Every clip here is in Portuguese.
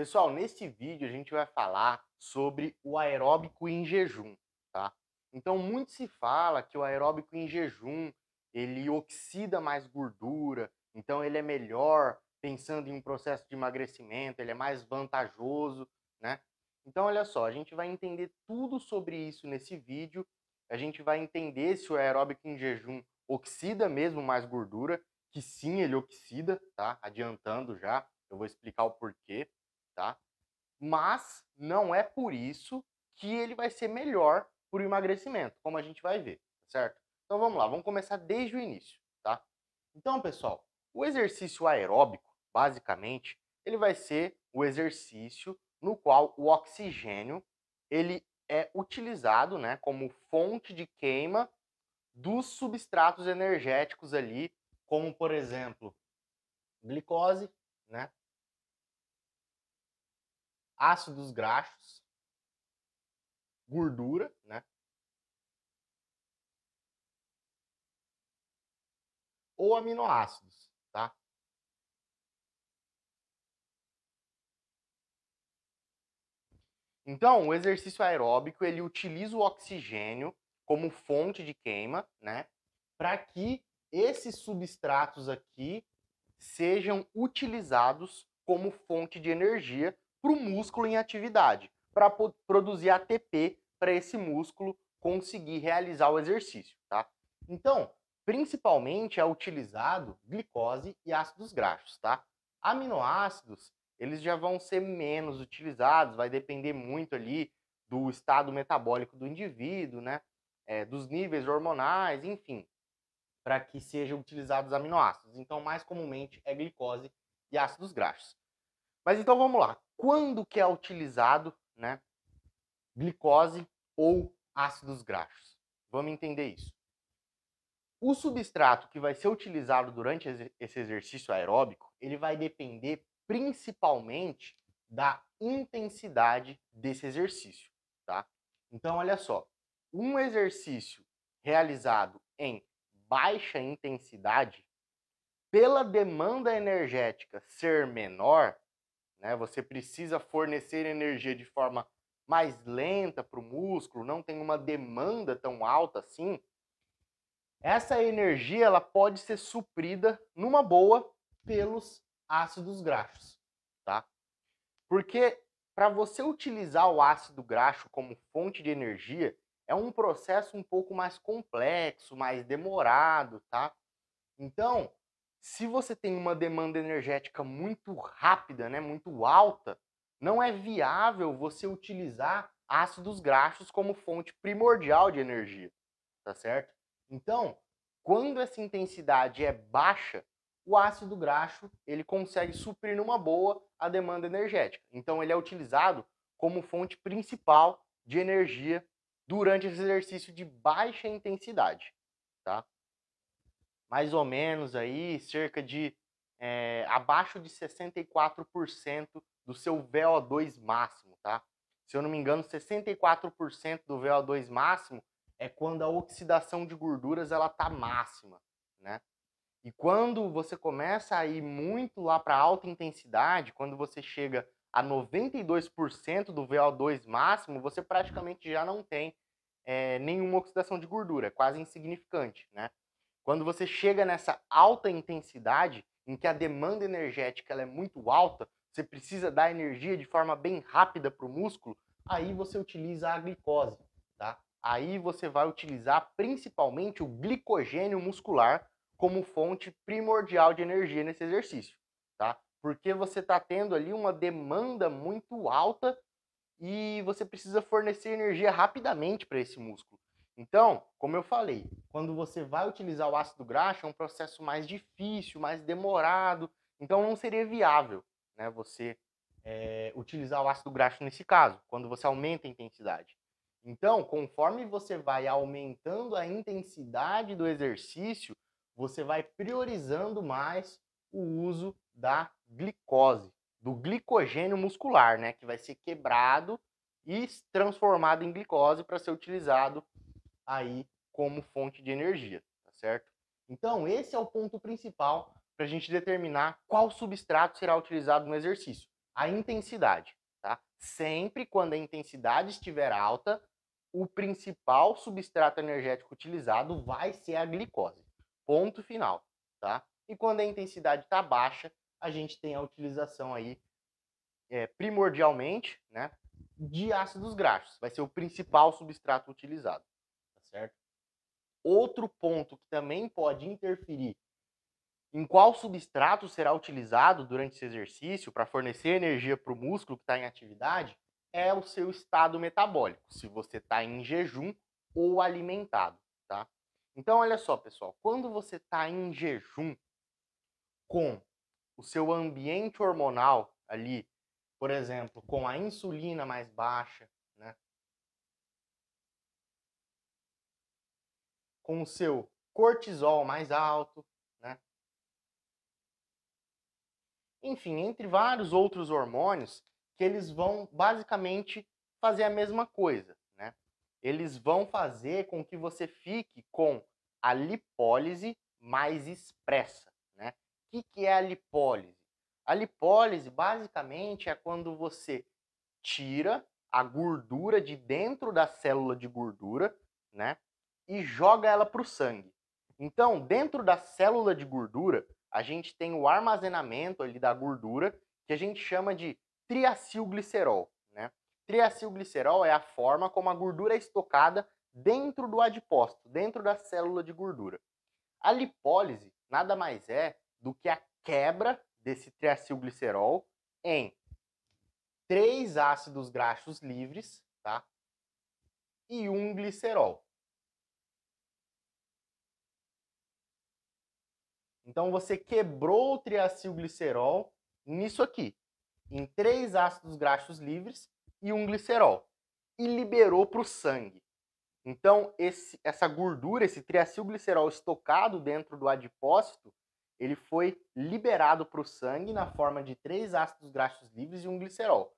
Pessoal, nesse vídeo a gente vai falar sobre o aeróbico em jejum, tá? Então, muito se fala que o aeróbico em jejum, ele oxida mais gordura, então ele é melhor pensando em um processo de emagrecimento, ele é mais vantajoso, né? Então, olha só, a gente vai entender tudo sobre isso nesse vídeo, a gente vai entender se o aeróbico em jejum oxida mesmo mais gordura, que sim, ele oxida, tá? Adiantando já, eu vou explicar o porquê, tá? Mas não é por isso que ele vai ser melhor para o emagrecimento, como a gente vai ver, certo? Então vamos lá, vamos começar desde o início, tá? Então, pessoal, o exercício aeróbico, basicamente, ele vai ser o exercício no qual o oxigênio ele é utilizado, né, como fonte de queima dos substratos energéticos ali, como por exemplo, glicose, né, ácidos graxos, gordura, né, ou aminoácidos, tá? Então, o exercício aeróbico, ele utiliza o oxigênio como fonte de queima, né, para que esses substratos aqui sejam utilizados como fonte de energia para o músculo em atividade, para produzir ATP para esse músculo conseguir realizar o exercício, tá? Então, principalmente é utilizado glicose e ácidos graxos, tá? Aminoácidos, eles já vão ser menos utilizados, vai depender muito ali do estado metabólico do indivíduo, né? Dos níveis hormonais, enfim, para que sejam utilizados aminoácidos. Então, mais comumente é glicose e ácidos graxos. Mas então vamos lá. Quando que é utilizado, né, glicose ou ácidos graxos? Vamos entender isso. O substrato que vai ser utilizado durante esse exercício aeróbico, ele vai depender principalmente da intensidade desse exercício, tá? Então, olha só, um exercício realizado em baixa intensidade, pela demanda energética ser menor, né, você precisa fornecer energia de forma mais lenta para o músculo, não tem uma demanda tão alta assim, essa energia ela pode ser suprida numa boa pelos ácidos graxos, tá? Porque para você utilizar o ácido graxo como fonte de energia, é um processo um pouco mais complexo, mais demorado, tá? Então, se você tem uma demanda energética muito rápida, né, muito alta, não é viável você utilizar ácidos graxos como fonte primordial de energia, tá certo? Então, quando essa intensidade é baixa, o ácido graxo ele consegue suprir numa boa a demanda energética. Então, ele é utilizado como fonte principal de energia durante esse exercício de baixa intensidade, tá? Mais ou menos aí, cerca de abaixo de 64% do seu VO2 máximo, tá? Se eu não me engano, 64% do VO2 máximo é quando a oxidação de gorduras ela tá máxima, né? E quando você começa a ir muito lá para alta intensidade, quando você chega a 92% do VO2 máximo, você praticamente já não tem nenhuma oxidação de gordura, é quase insignificante, né? Quando você chega nessa alta intensidade, em que a demanda energética ela é muito alta, você precisa dar energia de forma bem rápida para o músculo, aí você utiliza a glicose, tá? Aí você vai utilizar principalmente o glicogênio muscular como fonte primordial de energia nesse exercício, tá? Porque você está tendo ali uma demanda muito alta e você precisa fornecer energia rapidamente para esse músculo. Então, como eu falei, quando você vai utilizar o ácido graxo, é um processo mais difícil, mais demorado, então não seria viável, né, você utilizar o ácido graxo nesse caso, quando você aumenta a intensidade. Então, conforme você vai aumentando a intensidade do exercício, você vai priorizando mais o uso da glicose, do glicogênio muscular, né, que vai ser quebrado e transformado em glicose para ser utilizado aí como fonte de energia, tá certo? Então, esse é o ponto principal para a gente determinar qual substrato será utilizado no exercício. a intensidade, tá? Sempre quando a intensidade estiver alta, o principal substrato energético utilizado vai ser a glicose. Ponto final, tá? E quando a intensidade está baixa, a gente tem a utilização aí, primordialmente, né, de ácidos graxos. Vai ser o principal substrato utilizado, tá certo? Outro ponto que também pode interferir em qual substrato será utilizado durante esse exercício para fornecer energia para o músculo que está em atividade é o seu estado metabólico, se você está em jejum ou alimentado, tá? Então, olha só, pessoal, quando você está em jejum com o seu ambiente hormonal ali, por exemplo, com a insulina mais baixa, né? Com o seu cortisol mais alto, né? Enfim, entre vários outros hormônios que eles vão basicamente fazer a mesma coisa, né? Eles vão fazer com que você fique com a lipólise mais expressa, né? O que é a lipólise? A lipólise basicamente é quando você tira a gordura de dentro da célula de gordura, né? E joga ela para o sangue. Então, dentro da célula de gordura, a gente tem o armazenamento ali da gordura, que a gente chama de triacilglicerol, né? Triacilglicerol é a forma como a gordura é estocada dentro do adipócito, dentro da célula de gordura. A lipólise nada mais é do que a quebra desse triacilglicerol em 3 ácidos graxos livres, tá? E um glicerol. Então você quebrou o triacilglicerol nisso aqui, em 3 ácidos graxos livres e um glicerol, e liberou para o sangue. Então essa gordura, esse triacilglicerol estocado dentro do adipócito, ele foi liberado para o sangue na forma de 3 ácidos graxos livres e um glicerol.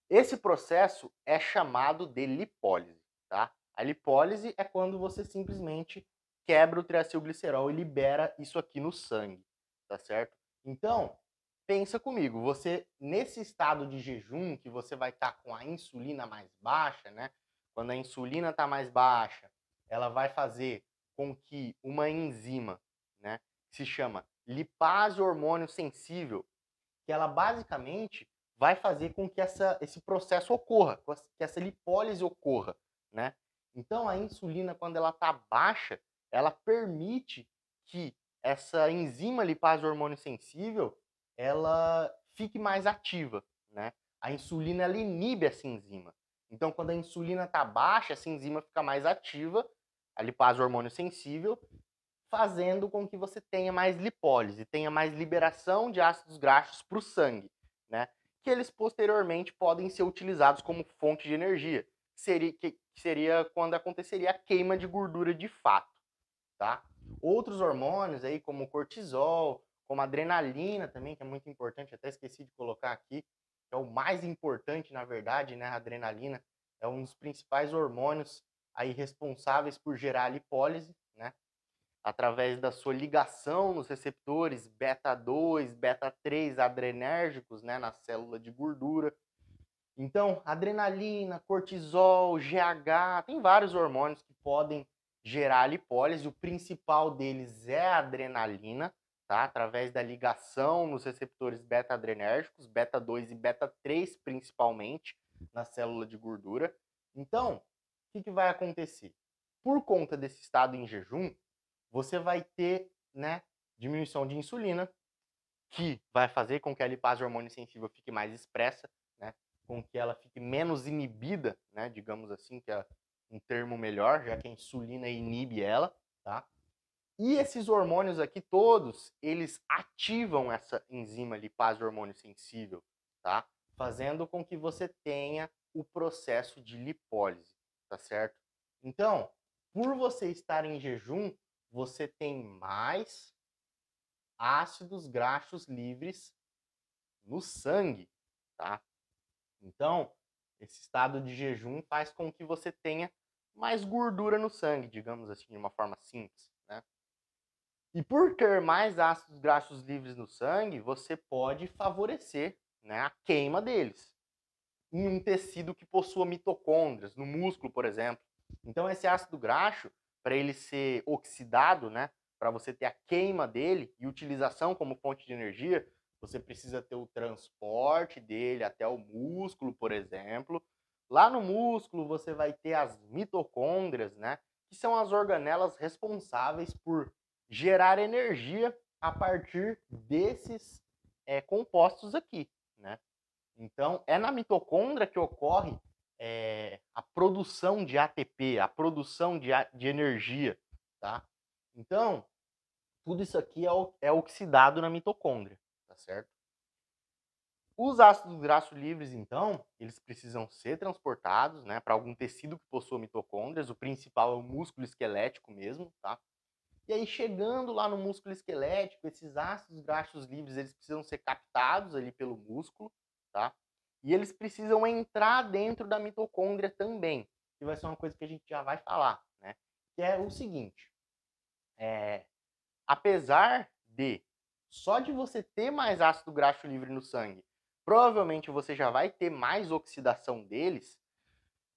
Esse processo é chamado de lipólise, tá? A lipólise é quando você simplesmente quebra o triacilglicerol e libera isso aqui no sangue, tá certo? Então, pensa comigo, você nesse estado de jejum que você vai estar com a insulina mais baixa, né? Quando a insulina está mais baixa, ela vai fazer com que uma enzima, né, que se chama lipase hormônio sensível, que ela basicamente vai fazer com que esse processo ocorra, que essa lipólise ocorra, né? Então, a insulina, quando ela está baixa, ela permite que essa enzima lipase hormônio sensível, ela fique mais ativa, né? A insulina, ela inibe essa enzima. Então, quando a insulina está baixa, essa enzima fica mais ativa, a lipase hormônio sensível, fazendo com que você tenha mais lipólise, tenha mais liberação de ácidos graxos para o sangue, né? Que eles posteriormente podem ser utilizados como fonte de energia. Seria quando aconteceria a queima de gordura de fato, tá? Outros hormônios aí, como o cortisol, como a adrenalina também, que é muito importante, até esqueci de colocar aqui, que é o mais importante, na verdade, né? A adrenalina é um dos principais hormônios aí responsáveis por gerar a lipólise, né? Através da sua ligação nos receptores beta 2, beta 3 adrenérgicos, né, na célula de gordura. Então, adrenalina, cortisol, GH, tem vários hormônios que podem gerar lipólise. O principal deles é a adrenalina, tá? Através da ligação nos receptores beta-adrenérgicos, beta 2 e beta 3 principalmente, na célula de gordura. Então, o que vai acontecer? Por conta desse estado em jejum, você vai ter, né, diminuição de insulina, que vai fazer com que a lipase hormônio sensível fique mais expressa, né, com que ela fique menos inibida, né, digamos assim, que é um termo melhor, já que a insulina inibe ela, tá? E esses hormônios aqui todos, eles ativam essa enzima lipase hormônio sensível, tá? Fazendo com que você tenha o processo de lipólise, tá certo? Então, por você estar em jejum, você tem mais ácidos graxos livres no sangue, tá? Então, esse estado de jejum faz com que você tenha mais gordura no sangue, digamos assim, de uma forma simples, né? E por ter mais ácidos graxos livres no sangue, você pode favorecer, né, a queima deles em um tecido que possua mitocôndrias, no músculo, por exemplo. Então, esse ácido graxo, para ele ser oxidado, né, para você ter a queima dele e utilização como fonte de energia, você precisa ter o transporte dele até o músculo, por exemplo. Lá no músculo, você vai ter as mitocôndrias, né, que são as organelas responsáveis por gerar energia a partir desses compostos aqui, né? Então, é na mitocôndria que ocorre a produção de ATP, a produção de energia, tá? Então, tudo isso aqui é oxidado na mitocôndria, tá certo? Os ácidos graxos livres, então, eles precisam ser transportados, né, para algum tecido que possua mitocôndrias. O principal é o músculo esquelético mesmo, tá? E aí, chegando lá no músculo esquelético, esses ácidos graxos livres, eles precisam ser captados ali pelo músculo, tá? E eles precisam entrar dentro da mitocôndria também, que vai ser uma coisa que a gente já vai falar, né? Que é o seguinte, apesar de só de você ter mais ácido graxo livre no sangue, provavelmente você já vai ter mais oxidação deles,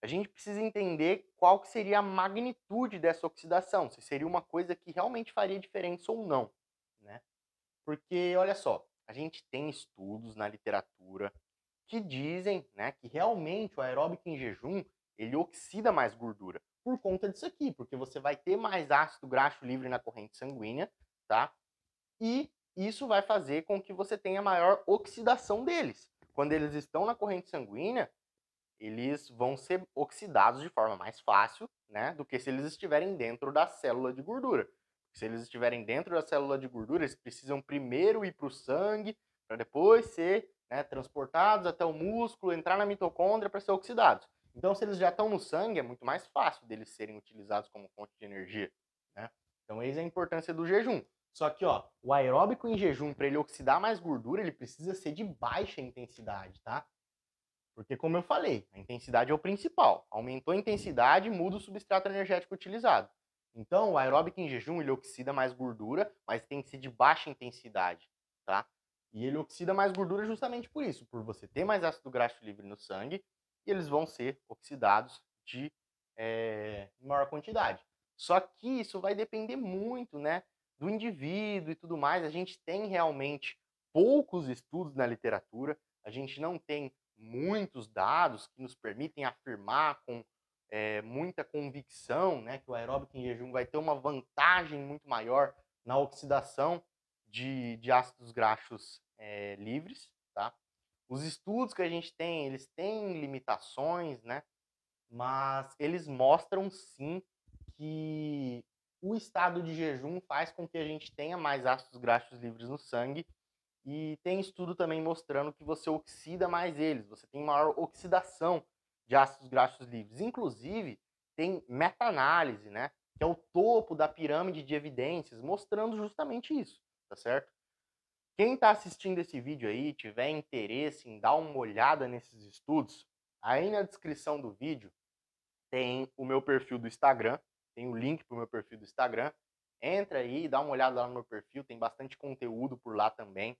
a gente precisa entender qual que seria a magnitude dessa oxidação, se seria uma coisa que realmente faria diferença ou não, né? Porque, olha só, a gente tem estudos na literatura que dizem, né, que realmente o aeróbico em jejum, ele oxida mais gordura, por conta disso aqui, porque você vai ter mais ácido graxo livre na corrente sanguínea, tá? E isso vai fazer com que você tenha maior oxidação deles. Quando eles estão na corrente sanguínea, eles vão ser oxidados de forma mais fácil, né, do que se eles estiverem dentro da célula de gordura. Se eles estiverem dentro da célula de gordura, eles precisam primeiro ir para o sangue, para depois ser, né, transportados até o músculo, entrar na mitocôndria para ser oxidados. Então, se eles já estão no sangue, é muito mais fácil deles serem utilizados como fonte de energia, né? Então, eis a importância do jejum. Só que, ó, o aeróbico em jejum, para ele oxidar mais gordura, ele precisa ser de baixa intensidade, tá? Porque, como eu falei, a intensidade é o principal. Aumentou a intensidade, muda o substrato energético utilizado. Então, o aeróbico em jejum, ele oxida mais gordura, mas tem que ser de baixa intensidade, tá? E ele oxida mais gordura justamente por isso, por você ter mais ácido graxo livre no sangue, e eles vão ser oxidados de maior quantidade. Só que isso vai depender muito, né, do indivíduo e tudo mais. A gente tem realmente poucos estudos na literatura, a gente não tem muitos dados que nos permitem afirmar com muita convicção, né, que o aeróbico em jejum vai ter uma vantagem muito maior na oxidação de ácidos graxos livres, tá? Os estudos que a gente tem, eles têm limitações, né, mas eles mostram sim que o estado de jejum faz com que a gente tenha mais ácidos graxos livres no sangue. E tem estudo também mostrando que você oxida mais eles, você tem maior oxidação de ácidos graxos livres. Inclusive, tem meta-análise, né, que é o topo da pirâmide de evidências, mostrando justamente isso, tá certo? Quem está assistindo esse vídeo aí, tiver interesse em dar uma olhada nesses estudos, aí na descrição do vídeo tem o meu perfil do Instagram, tem o link para o meu perfil do Instagram. Entra aí, dá uma olhada lá no meu perfil, tem bastante conteúdo por lá também.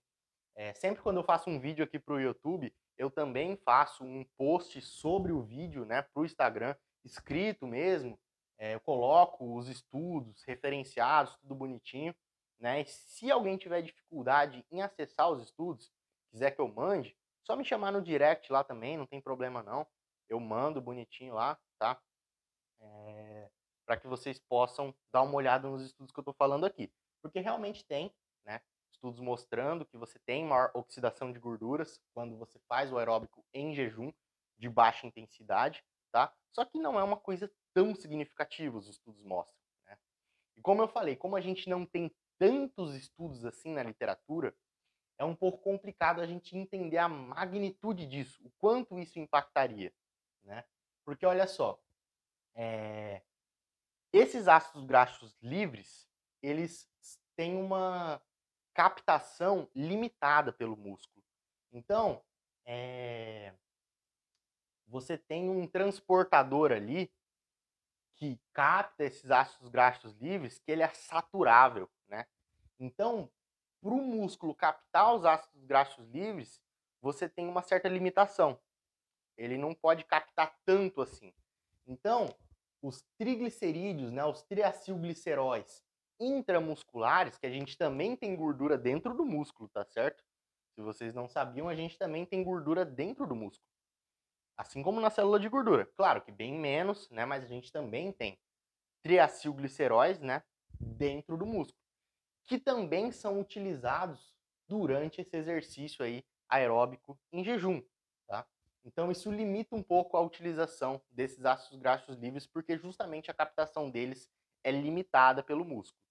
Sempre quando eu faço um vídeo aqui para o YouTube, eu também faço um post sobre o vídeo, né, para o Instagram, escrito mesmo. Eu coloco os estudos referenciados, tudo bonitinho, né? E se alguém tiver dificuldade em acessar os estudos, quiser que eu mande, só me chamar no direct lá também, não tem problema não. Eu mando bonitinho lá, tá? Para que vocês possam dar uma olhada nos estudos que eu estou falando aqui. Porque realmente tem, né, estudos mostrando que você tem maior oxidação de gorduras quando você faz o aeróbico em jejum de baixa intensidade, tá? Só que não é uma coisa tão significativa, os estudos mostram, né? E como eu falei, como a gente não tem tantos estudos assim na literatura, é um pouco complicado a gente entender a magnitude disso, o quanto isso impactaria, né? Porque olha só, esses ácidos graxos livres, eles têm uma captação limitada pelo músculo. Então, você tem um transportador ali que capta esses ácidos graxos livres, que ele é saturável, né? Então, para o músculo captar os ácidos graxos livres, você tem uma certa limitação. Ele não pode captar tanto assim. Então, os triglicerídeos, né, os triacilgliceróis intramusculares, que a gente também tem gordura dentro do músculo, tá certo? Se vocês não sabiam, a gente também tem gordura dentro do músculo. Assim como na célula de gordura. Claro que bem menos, né, mas a gente também tem triacilgliceróis, né, dentro do músculo, que também são utilizados durante esse exercício aí aeróbico em jejum, tá? Então isso limita um pouco a utilização desses ácidos graxos livres, porque justamente a captação deles é limitada pelo músculo.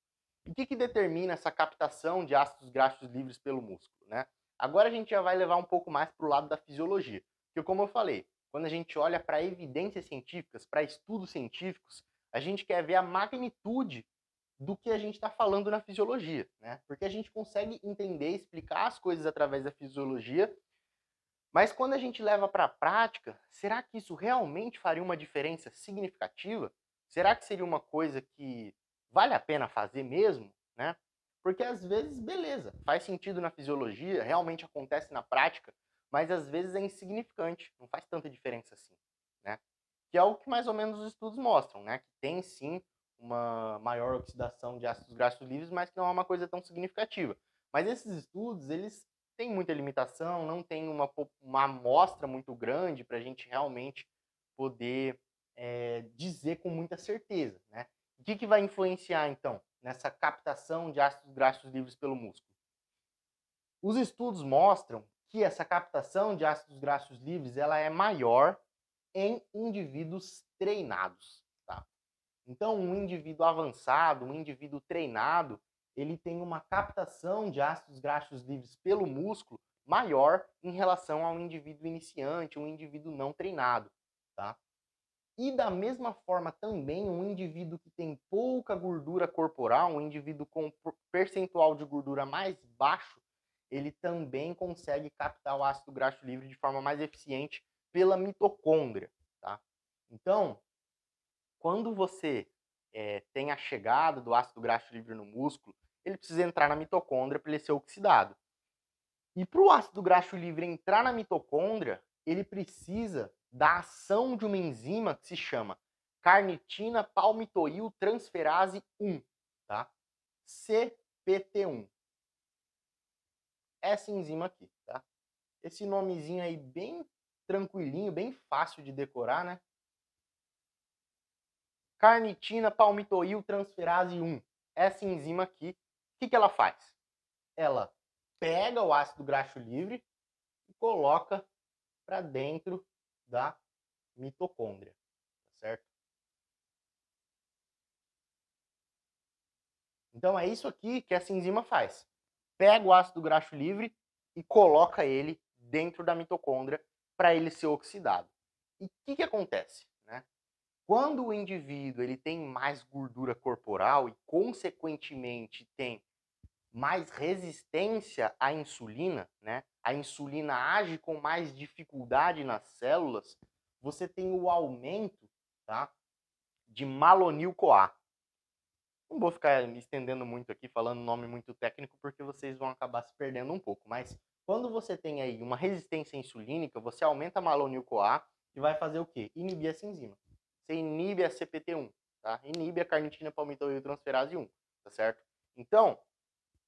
E o que determina essa captação de ácidos graxos livres pelo músculo, né? Agora a gente já vai levar um pouco mais para o lado da fisiologia, porque como eu falei, quando a gente olha para evidências científicas, para estudos científicos, a gente quer ver a magnitude do que a gente está falando na fisiologia, né? Porque a gente consegue entender, explicar as coisas através da fisiologia, mas quando a gente leva para a prática, será que isso realmente faria uma diferença significativa? Será que seria uma coisa que vale a pena fazer mesmo, né? Porque às vezes, beleza, faz sentido na fisiologia, realmente acontece na prática, mas às vezes é insignificante, não faz tanta diferença assim, né? Que é o que mais ou menos os estudos mostram, né? Que tem sim uma maior oxidação de ácidos graxos livres, mas que não é uma coisa tão significativa. Mas esses estudos, eles têm muita limitação, não tem uma amostra muito grande para a gente realmente poder dizer com muita certeza, né? O que vai influenciar, então, nessa captação de ácidos graxos livres pelo músculo? Os estudos mostram que essa captação de ácidos graxos livres ela é maior em indivíduos treinados, tá? Então, um indivíduo avançado, um indivíduo treinado, ele tem uma captação de ácidos graxos livres pelo músculo maior em relação ao indivíduo iniciante, um indivíduo não treinado, tá? E da mesma forma também, um indivíduo que tem pouca gordura corporal, um indivíduo com percentual de gordura mais baixo, ele também consegue captar o ácido graxo livre de forma mais eficiente pela mitocôndria, tá? Então, quando você tem a chegada do ácido graxo livre no músculo, ele precisa entrar na mitocôndria para ele ser oxidado. E para o ácido graxo livre entrar na mitocôndria, ele precisa da ação de uma enzima que se chama carnitina palmitoil transferase 1, tá? CPT1. Essa enzima aqui, tá? Esse nomezinho aí bem tranquilinho, bem fácil de decorar, né? Carnitina palmitoil transferase 1. Essa enzima aqui, o que ela faz? Ela pega o ácido graxo livre e coloca para dentro da mitocôndria, tá certo? Então é isso aqui que essa enzima faz. Pega o ácido graxo livre e coloca ele dentro da mitocôndria para ele ser oxidado. E o que acontece, né? Quando o indivíduo ele tem mais gordura corporal e, consequentemente, tem mais resistência à insulina, né? A insulina age com mais dificuldade nas células, você tem o aumento, tá, de malonil-CoA. Não vou ficar me estendendo muito aqui, falando nome muito técnico, porque vocês vão acabar se perdendo um pouco. Mas quando você tem aí uma resistência insulínica, você aumenta a malonil-CoA e vai fazer o quê? Inibir essa enzima. Você inibe a CPT1, tá? Inibe a carnitina palmitoil transferase 1, tá certo? Então,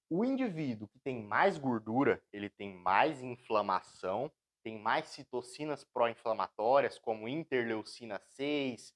o indivíduo que tem mais gordura, ele tem mais inflamação, tem mais citocinas pró-inflamatórias, como interleucina 6,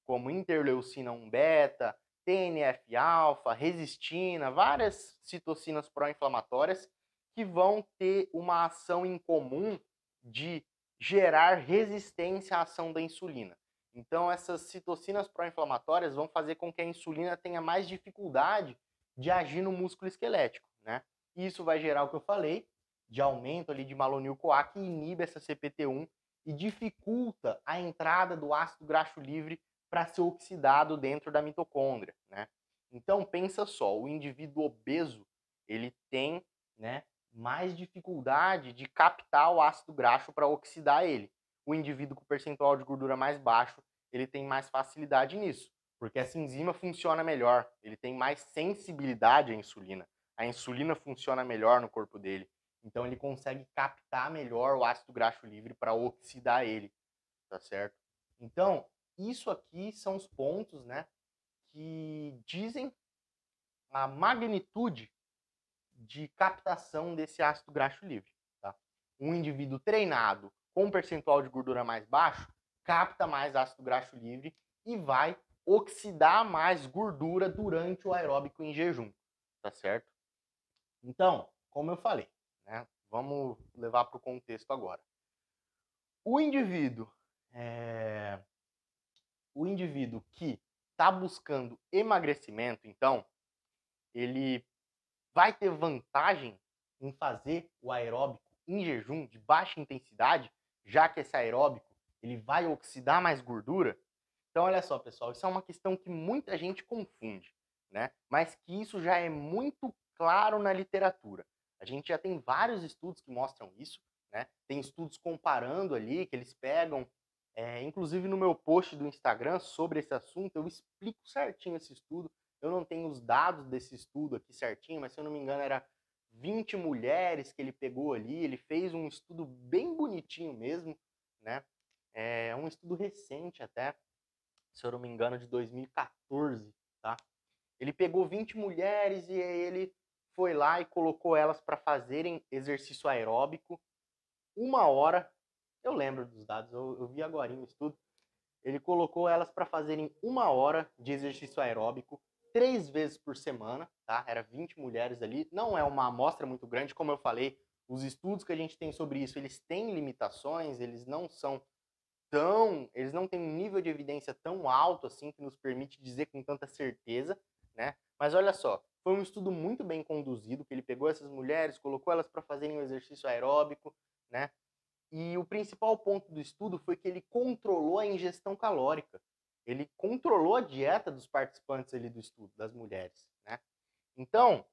como interleucina 1 beta, TNF-alfa, resistina, várias citocinas pró-inflamatórias que vão ter uma ação em comum de gerar resistência à ação da insulina. Então, essas citocinas pró-inflamatórias vão fazer com que a insulina tenha mais dificuldade de agir no músculo esquelético, né? E isso vai gerar o que eu falei, de aumento ali de malonil-CoA, que inibe essa CPT1 e dificulta a entrada do ácido graxo livre para ser oxidado dentro da mitocôndria, né? Então, pensa só, o indivíduo obeso, ele tem, né, mais dificuldade de captar o ácido graxo para oxidar ele. O indivíduo com percentual de gordura mais baixo, ele tem mais facilidade nisso, porque essa enzima funciona melhor, ele tem mais sensibilidade à insulina. A insulina funciona melhor no corpo dele. Então ele consegue captar melhor o ácido graxo livre para oxidar ele, tá certo? Então, isso aqui são os pontos, né, que dizem a magnitude de captação desse ácido graxo livre, tá? Um indivíduo treinado com um percentual de gordura mais baixo capta mais ácido graxo livre e vai oxidar mais gordura durante o aeróbico em jejum, tá certo? Então, como eu falei, né, vamos levar para o contexto agora. O indivíduo que está buscando emagrecimento, então, ele vai ter vantagem em fazer o aeróbico em jejum de baixa intensidade, já que esse aeróbico ele vai oxidar mais gordura. Então, olha só, pessoal, isso é uma questão que muita gente confunde, né? Mas que isso já é muito claro na literatura. A gente já tem vários estudos que mostram isso, né? Tem estudos comparando ali, que eles pegam, inclusive no meu post do Instagram sobre esse assunto, eu explico certinho esse estudo. Eu não tenho os dados desse estudo aqui certinho, mas se eu não me engano era 20 mulheres que ele pegou ali, ele fez um estudo bem bonitinho mesmo, né? É um estudo recente até, se eu não me engano, de 2014, tá? Ele pegou 20 mulheres e ele foi lá e colocou elas para fazerem exercício aeróbico 1 hora. Eu lembro dos dados, eu vi agora no estudo. Ele colocou elas para fazerem 1 hora de exercício aeróbico 3 vezes por semana, tá? Era 20 mulheres ali. Não é uma amostra muito grande, como eu falei. Os estudos que a gente tem sobre isso, eles têm limitações, eles não têm um nível de evidência tão alto assim que nos permite dizer com tanta certeza, né? Mas olha só, foi um estudo muito bem conduzido, que ele pegou essas mulheres, colocou elas para fazerem um exercício aeróbico, né? E o principal ponto do estudo foi que ele controlou a ingestão calórica. Ele controlou a dieta dos participantes ali do estudo, das mulheres, né? Então,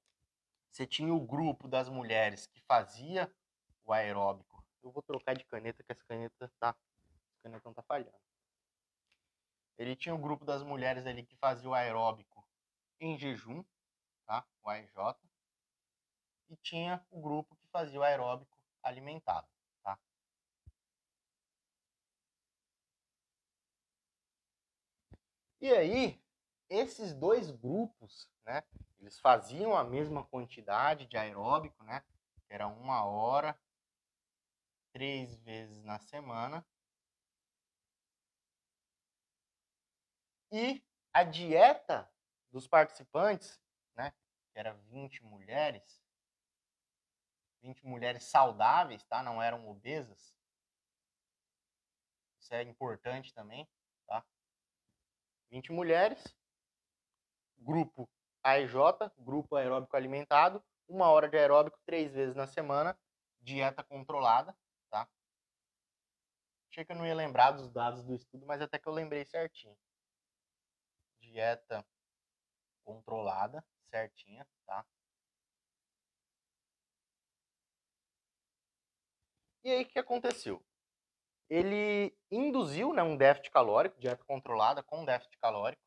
você tinha o grupo das mulheres que fazia o aeróbico. Eu vou trocar de caneta, que essa caneta não tá falhando. Ele tinha o grupo das mulheres ali que fazia o aeróbico em jejum, tá? O AEJ. E tinha o grupo que fazia o aeróbico alimentado, tá? E aí, esses dois grupos, né? Eles faziam a mesma quantidade de aeróbico, né? Era 1 hora, 3 vezes na semana. E a dieta dos participantes, né? Que era 20 mulheres saudáveis, tá? Não eram obesas. Isso é importante também, tá? 20 mulheres, grupo AEJ, grupo aeróbico alimentado, 1 hora de aeróbico 3 vezes na semana, dieta controlada, tá? Achei que eu não ia lembrar dos dados do estudo, mas até que eu lembrei certinho. Dieta controlada, certinha, tá? E aí, o que aconteceu? Ele induziu, né, um déficit calórico, dieta controlada com déficit calórico.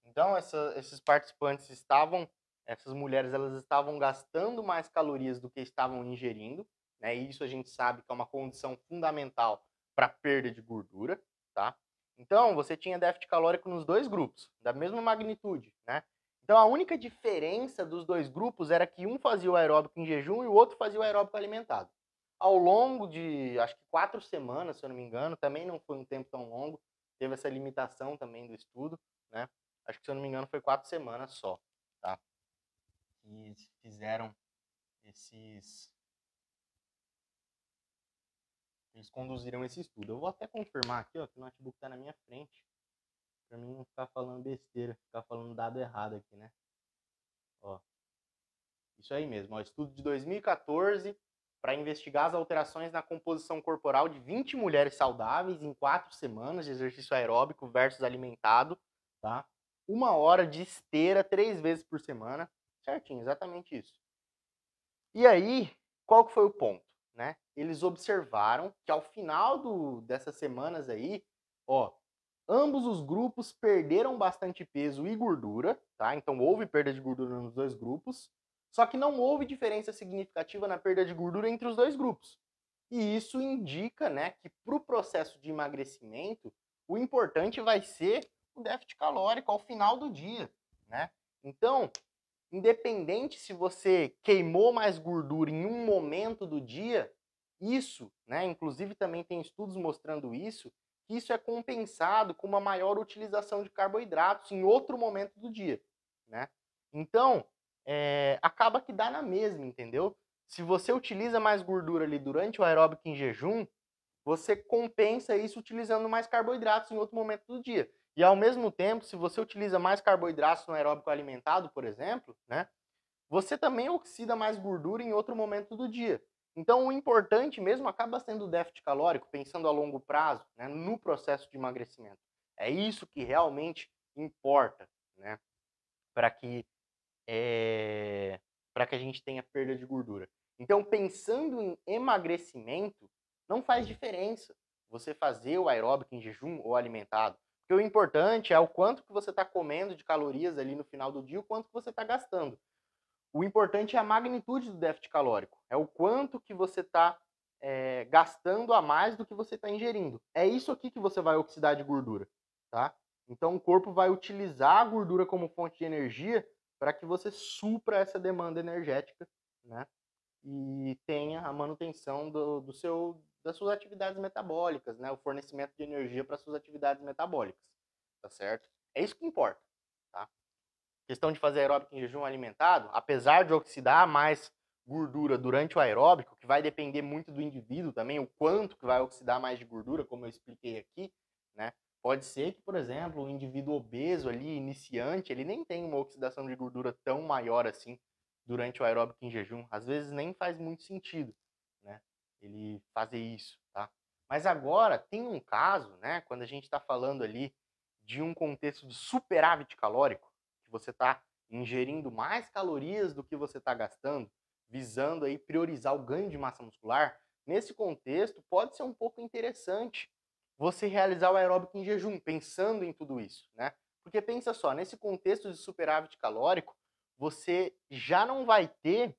Então, esses participantes essas mulheres, elas estavam gastando mais calorias do que estavam ingerindo, né? E isso a gente sabe que é uma condição fundamental para perda de gordura, tá? Então, você tinha déficit calórico nos dois grupos, da mesma magnitude, né? Então, a única diferença dos dois grupos era que um fazia o aeróbico em jejum e o outro fazia o aeróbico alimentado. Ao longo de, acho que 4 semanas, se eu não me engano, também não foi um tempo tão longo, teve essa limitação também do estudo, né? Acho que, se eu não me engano, foi 4 semanas só, tá? Que fizeram esses... Eles conduziram esse estudo. Eu vou até confirmar aqui, ó, que o notebook tá na minha frente, pra mim não ficar falando besteira, ficar falando dado errado aqui, né? Ó, isso aí mesmo, ó, estudo de 2014 para investigar as alterações na composição corporal de 20 mulheres saudáveis em 4 semanas de exercício aeróbico versus alimentado, tá? 1 hora de esteira 3 vezes por semana, certinho, exatamente isso. E aí, qual que foi o ponto, né? Eles observaram que ao final dessas semanas aí, ó, Ambos os grupos perderam bastante peso e gordura, tá? Então houve perda de gordura nos dois grupos, só que não houve diferença significativa na perda de gordura entre os dois grupos. E isso indica, né, que para o processo de emagrecimento, o importante vai ser o déficit calórico ao final do dia, né? Então, independente se você queimou mais gordura em um momento do dia, isso, né, inclusive também tem estudos mostrando isso, que isso é compensado com uma maior utilização de carboidratos em outro momento do dia, né? Então, acaba que dá na mesma, entendeu? Se você utiliza mais gordura ali durante o aeróbico em jejum, você compensa isso utilizando mais carboidratos em outro momento do dia. E ao mesmo tempo, se você utiliza mais carboidratos no aeróbico alimentado, por exemplo, né, você também oxida mais gordura em outro momento do dia. Então, o importante mesmo acaba sendo o déficit calórico, pensando a longo prazo, né, no processo de emagrecimento. É isso que realmente importa, né, para que para que a gente tenha perda de gordura. Então, pensando em emagrecimento, não faz diferença você fazer o aeróbico em jejum ou alimentado. Porque o importante é o quanto que você está comendo de calorias ali no final do dia, o quanto que você está gastando. O importante é a magnitude do déficit calórico. É o quanto que você está gastando a mais do que você está ingerindo. É isso aqui que você vai oxidar de gordura, tá? Então o corpo vai utilizar a gordura como fonte de energia para que você supra essa demanda energética, né? E tenha a manutenção das suas atividades metabólicas, né? O fornecimento de energia para suas atividades metabólicas, tá certo? É isso que importa, tá? Questão de fazer aeróbico em jejum alimentado, apesar de oxidar mais gordura durante o aeróbico, que vai depender muito do indivíduo também, o quanto que vai oxidar mais de gordura, como eu expliquei aqui, né? Pode ser que, por exemplo, o indivíduo obeso ali, iniciante, ele nem tem uma oxidação de gordura tão maior assim durante o aeróbico em jejum. Às vezes nem faz muito sentido, né? Ele fazer isso, tá? Mas agora tem um caso, né? Quando a gente está falando ali de um contexto de superávit calórico, que você está ingerindo mais calorias do que você está gastando, visando aí priorizar o ganho de massa muscular, nesse contexto pode ser um pouco interessante você realizar o aeróbico em jejum, pensando em tudo isso, né? Porque pensa só, nesse contexto de superávit calórico, você já não vai ter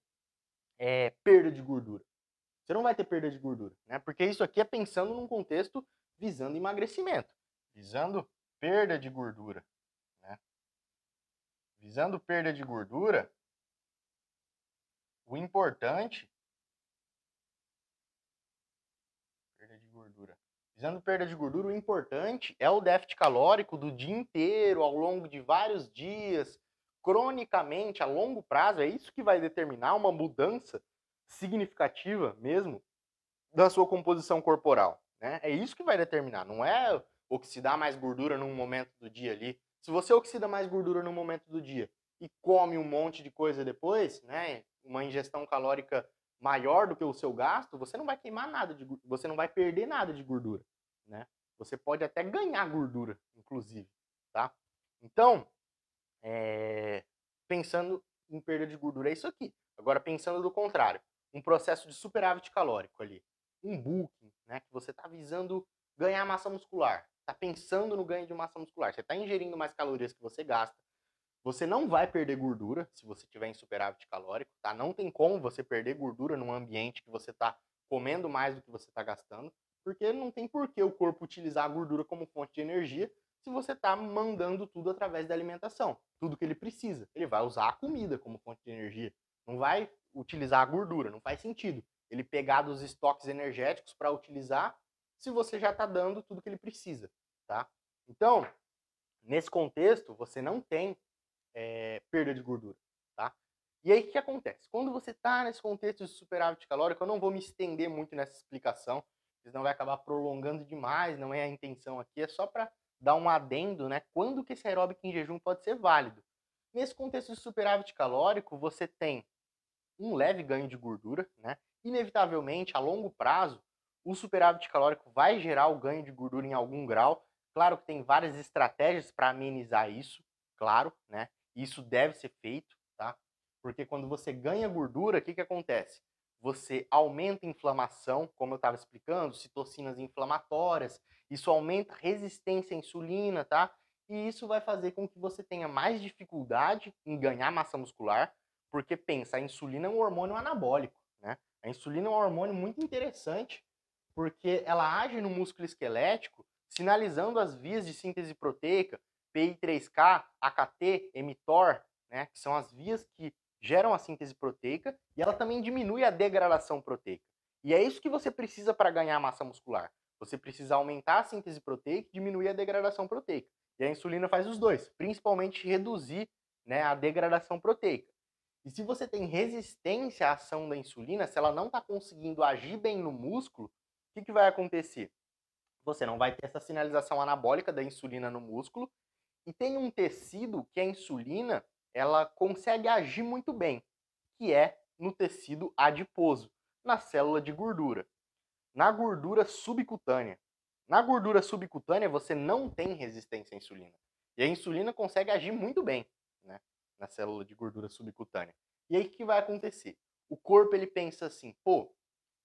perda de gordura. Você não vai ter perda de gordura, né? Porque isso aqui é pensando num contexto visando emagrecimento, visando perda de gordura, né? Visando perda de gordura, o importante. Perda de gordura. Visando perda de gordura, o importante é o déficit calórico do dia inteiro, ao longo de vários dias, cronicamente, a longo prazo. É isso que vai determinar uma mudança significativa mesmo da sua composição corporal, né? É isso que vai determinar, não é oxidar mais gordura num momento do dia ali. Se você oxida mais gordura num momento do dia e come um monte de coisa depois, né? Uma ingestão calórica maior do que o seu gasto, você não vai queimar nada de gordura, você não vai perder nada de gordura, né? Você pode até ganhar gordura, inclusive, tá? Então, pensando em perda de gordura é isso aqui. Agora, pensando do contrário, um processo de superávit calórico ali, um bulking, né, que você está visando ganhar massa muscular, está pensando no ganho de massa muscular, você está ingerindo mais calorias que você gasta, você não vai perder gordura se você tiver em superávit calórico, tá? Não tem como você perder gordura num ambiente que você está comendo mais do que você está gastando, porque não tem por que o corpo utilizar a gordura como fonte de energia se você está mandando tudo através da alimentação, tudo que ele precisa. Ele vai usar a comida como fonte de energia, não vai utilizar a gordura, não faz sentido. Ele pegar dos estoques energéticos para utilizar se você já está dando tudo que ele precisa, tá? Então, nesse contexto, você não tem perda de gordura, tá? E aí, o que acontece? Quando você está nesse contexto de superávit calórico, eu não vou me estender muito nessa explicação, senão vai acabar prolongando demais, não é a intenção aqui, é só para dar um adendo, né? Quando que esse aeróbico em jejum pode ser válido? Nesse contexto de superávit calórico, você tem um leve ganho de gordura, né? Inevitavelmente, a longo prazo, o superávit calórico vai gerar o ganho de gordura em algum grau. Claro que tem várias estratégias para amenizar isso, claro, né? Isso deve ser feito, tá? Porque quando você ganha gordura, o que acontece? Você aumenta a inflamação, como eu estava explicando, citocinas inflamatórias, isso aumenta a resistência à insulina, tá? E isso vai fazer com que você tenha mais dificuldade em ganhar massa muscular, porque pensa, a insulina é um hormônio anabólico, né? A insulina é um hormônio muito interessante, porque ela age no músculo esquelético, sinalizando as vias de síntese proteica, PI3K, AKT, mTOR, né, que são as vias que geram a síntese proteica, e ela também diminui a degradação proteica. E é isso que você precisa para ganhar massa muscular. Você precisa aumentar a síntese proteica e diminuir a degradação proteica. E a insulina faz os dois, principalmente reduzir, né, a degradação proteica. E se você tem resistência à ação da insulina, se ela não está conseguindo agir bem no músculo, o que vai acontecer? Você não vai ter essa sinalização anabólica da insulina no músculo, e tem um tecido que a insulina ela consegue agir muito bem, que é no tecido adiposo, na célula de gordura, na gordura subcutânea. Na gordura subcutânea você não tem resistência à insulina. E a insulina consegue agir muito bem, né, na célula de gordura subcutânea. E aí o que vai acontecer? O corpo ele pensa assim, pô,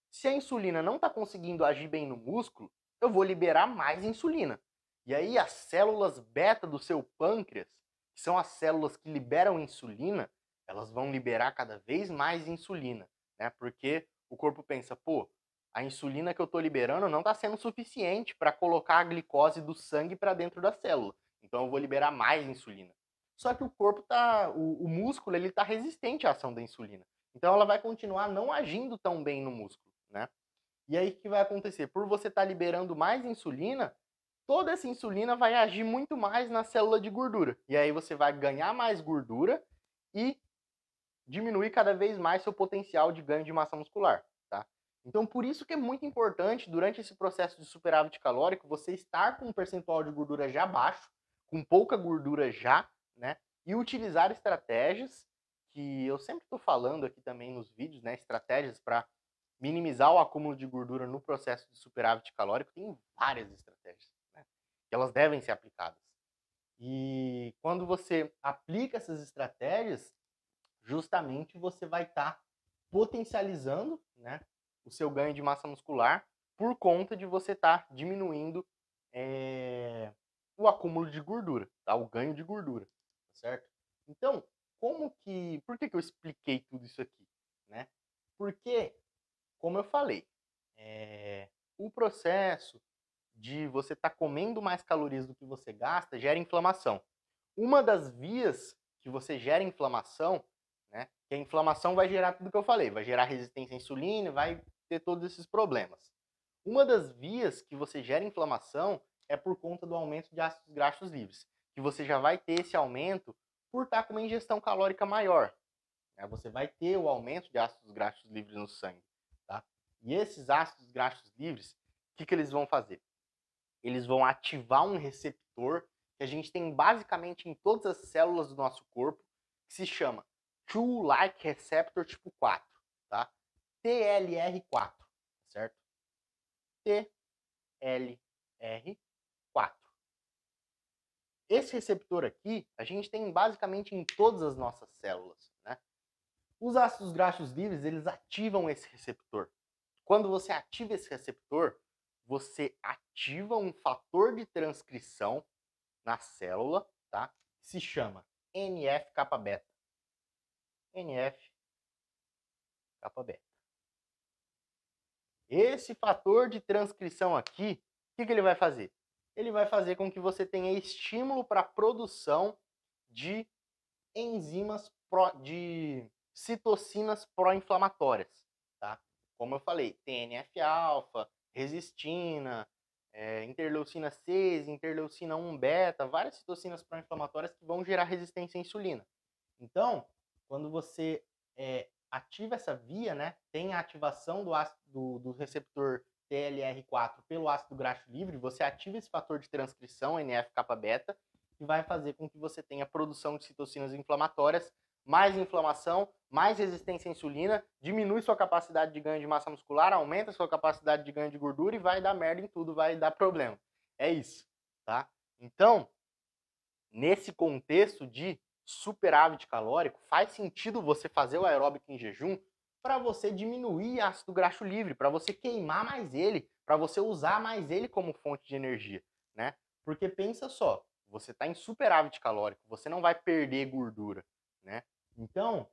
se a insulina não está conseguindo agir bem no músculo, eu vou liberar mais insulina. E aí as células beta do seu pâncreas, que são as células que liberam insulina, elas vão liberar cada vez mais insulina, né? Porque o corpo pensa, pô, a insulina que eu estou liberando não está sendo suficiente para colocar a glicose do sangue para dentro da célula. Então eu vou liberar mais insulina. Só que o corpo o músculo ele está resistente à ação da insulina. Então ela vai continuar não agindo tão bem no músculo, né? E aí o que vai acontecer? Por você estar liberando mais insulina, toda essa insulina vai agir muito mais na célula de gordura. E aí você vai ganhar mais gordura e diminuir cada vez mais seu potencial de ganho de massa muscular, tá? Então, por isso que é muito importante, durante esse processo de superávit calórico, você estar com um percentual de gordura já baixo, com pouca gordura já, né? E utilizar estratégias que eu sempre estou falando aqui também nos vídeos, né? Estratégias para minimizar o acúmulo de gordura no processo de superávit calórico. Tem várias estratégias, né, que elas devem ser aplicadas. E quando você aplica essas estratégias, justamente você vai estar potencializando, né, o seu ganho de massa muscular por conta de você estar diminuindo o acúmulo de gordura, tá? O ganho de gordura, certo? Então, por que eu expliquei tudo isso aqui, né? Porque, como eu falei, o processo de você estar comendo mais calorias do que você gasta gera inflamação. Uma das vias que você gera inflamação, né, que a inflamação vai gerar tudo que eu falei, vai gerar resistência à insulina, vai ter todos esses problemas. Uma das vias que você gera inflamação é por conta do aumento de ácidos graxos livres, que você já vai ter esse aumento por estar com uma ingestão calórica maior, né? Você vai ter o aumento de ácidos graxos livres no sangue, tá? E esses ácidos graxos livres, o que eles vão fazer? Eles vão ativar um receptor que a gente tem basicamente em todas as células do nosso corpo, que se chama Toll-like receptor tipo 4, tá? TLR4, certo? TLR4. Esse receptor aqui, a gente tem basicamente em todas as nossas células, né? Os ácidos graxos livres, eles ativam esse receptor. Quando você ativa esse receptor, você ativa um fator de transcrição na célula, tá? Que se chama NF-kappa-beta. NF-kappa-beta. Esse fator de transcrição aqui, o que ele vai fazer? Ele vai fazer com que você tenha estímulo para a produção de enzimas de citocinas pró-inflamatórias, tá? Como eu falei, TNF-alfa, resistina, interleucina 6, interleucina 1 beta, várias citocinas pró-inflamatórias que vão gerar resistência à insulina. Então, quando você ativa essa via, né, tem a ativação do receptor TLR4 pelo ácido graxo livre, você ativa esse fator de transcrição, NF-kappa-beta, que vai fazer com que você tenha produção de citocinas inflamatórias, mais inflamação, mais resistência à insulina, diminui sua capacidade de ganho de massa muscular, aumenta sua capacidade de ganho de gordura e vai dar merda em tudo, vai dar problema. É isso, tá? Então, nesse contexto de superávit calórico, faz sentido você fazer o aeróbico em jejum para você diminuir ácido graxo livre, para você queimar mais ele, para você usar mais ele como fonte de energia, né? Porque pensa só, você está em superávit calórico, você não vai perder gordura, né? Então,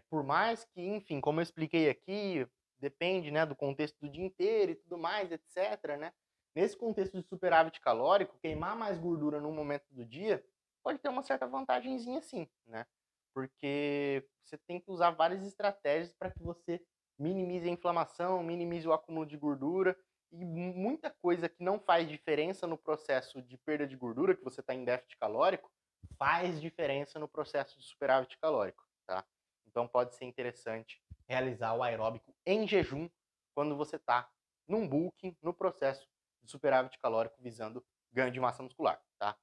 por mais que, enfim, como eu expliquei aqui, depende, né, do contexto do dia inteiro e tudo mais, etc, né? Nesse contexto de superávit calórico, queimar mais gordura no momento do dia pode ter uma certa vantagenzinha sim, né? Porque você tem que usar várias estratégias para que você minimize a inflamação, minimize o acúmulo de gordura e muita coisa que não faz diferença no processo de perda de gordura, que você está em déficit calórico, faz diferença no processo de superávit calórico, tá? Então pode ser interessante realizar o aeróbico em jejum quando você está num bulking, no processo de superávit calórico visando ganho de massa muscular, tá?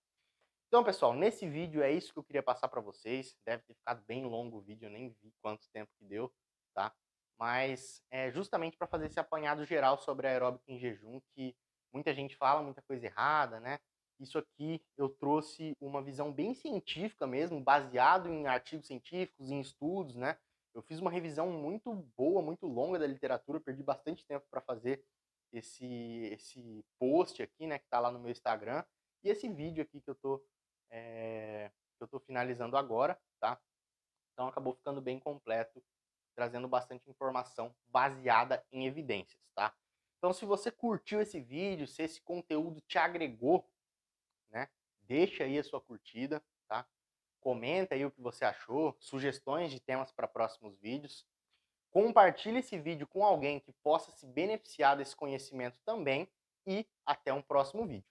Então, pessoal, nesse vídeo é isso que eu queria passar para vocês. Deve ter ficado bem longo o vídeo, eu nem vi quanto tempo que deu, tá? Mas é justamente para fazer esse apanhado geral sobre aeróbico em jejum, que muita gente fala muita coisa errada, né? Isso aqui eu trouxe uma visão bem científica mesmo, baseado em artigos científicos, em estudos, né? Eu fiz uma revisão muito boa, muito longa da literatura, perdi bastante tempo para fazer esse post aqui, né, que está lá no meu Instagram, e esse vídeo aqui que eu tô finalizando agora, tá? Então acabou ficando bem completo, trazendo bastante informação baseada em evidências, tá? Então se você curtiu esse vídeo, se esse conteúdo te agregou, né? Deixa aí a sua curtida, tá? Comenta aí o que você achou, sugestões de temas para próximos vídeos. Compartilhe esse vídeo com alguém que possa se beneficiar desse conhecimento também e até um próximo vídeo.